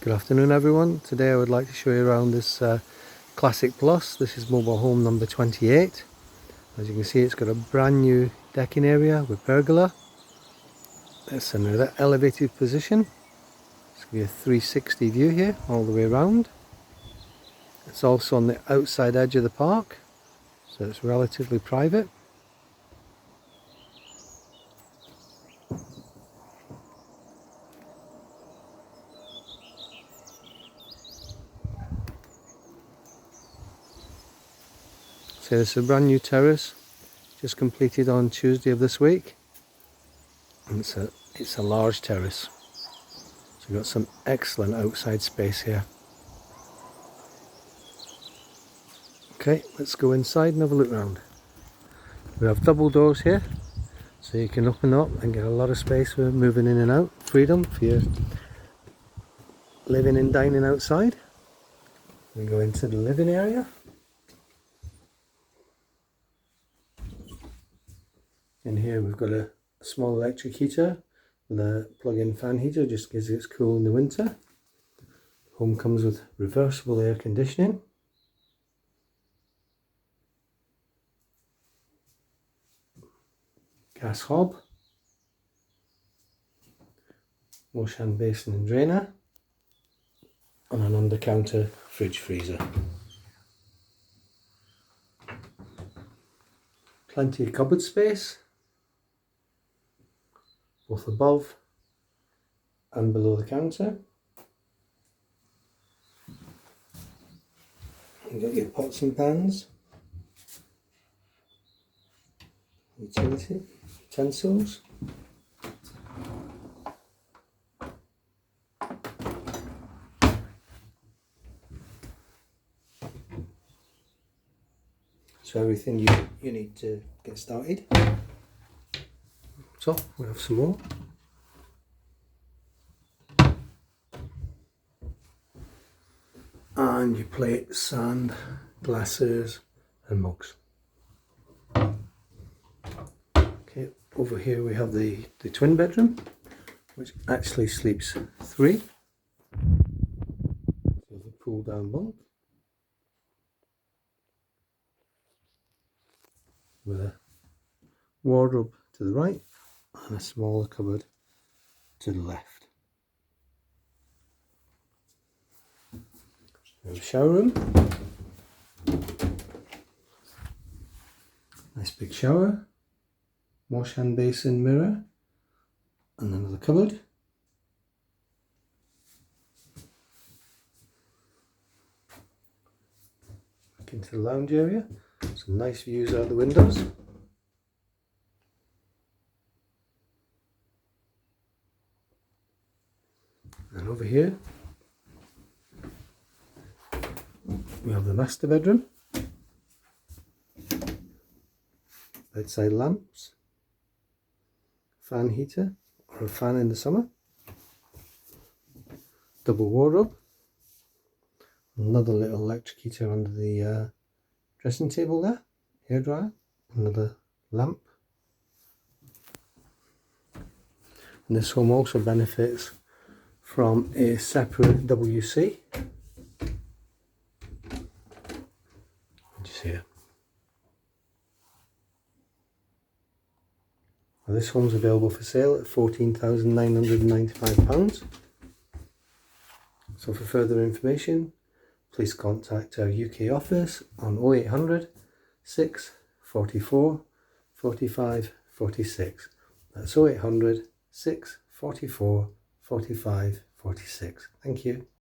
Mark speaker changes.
Speaker 1: Good afternoon everyone. Today I would like to show you around this Classic Plus. This is mobile home number 28. As you can see, it's got a brand new decking area with pergola. It's in an elevated position. Let's give you a 360 view here all the way around. It's also on the outside edge of the park, so it's relatively private. So this is a brand new terrace, just completed on Tuesday of this week. And it's a large terrace, so you've got some excellent outside space here. Okay, let's go inside and have a look around. We have double doors here, so you can open up and get a lot of space for moving in and out. Freedom for your living and dining outside. We go into the living area. In here we've got a small electric heater with a plug-in fan heater, just gives it cool in the winter. Home comes with reversible air conditioning. Gas hob. Wash hand basin and drainer. And an under counter fridge freezer. Plenty of cupboard space, both above and below the counter. You've got your pots and pans, utility utensils. So everything you need to get started. So we have some more. And your plates, sand, glasses and mugs. Okay, over here we have the twin bedroom, which actually sleeps 3. So the pull down bunk with a wardrobe to the right and a smaller cupboard to the left. We have a shower room. Nice big shower. Wash hand basin, mirror, and another cupboard. Back into the lounge area. Some nice views out the windows. And over here we have the master bedroom. Bedside lamps, fan heater or a fan in the summer, double wardrobe, another little electric heater under the dressing table there, hairdryer, another lamp. And this home also benefits from a separate WC. Just here. Now this home's available for sale at £14,995. So for further information, please contact our UK office on 0800 644 45 46. That's 0800 644 45 46. Thank you.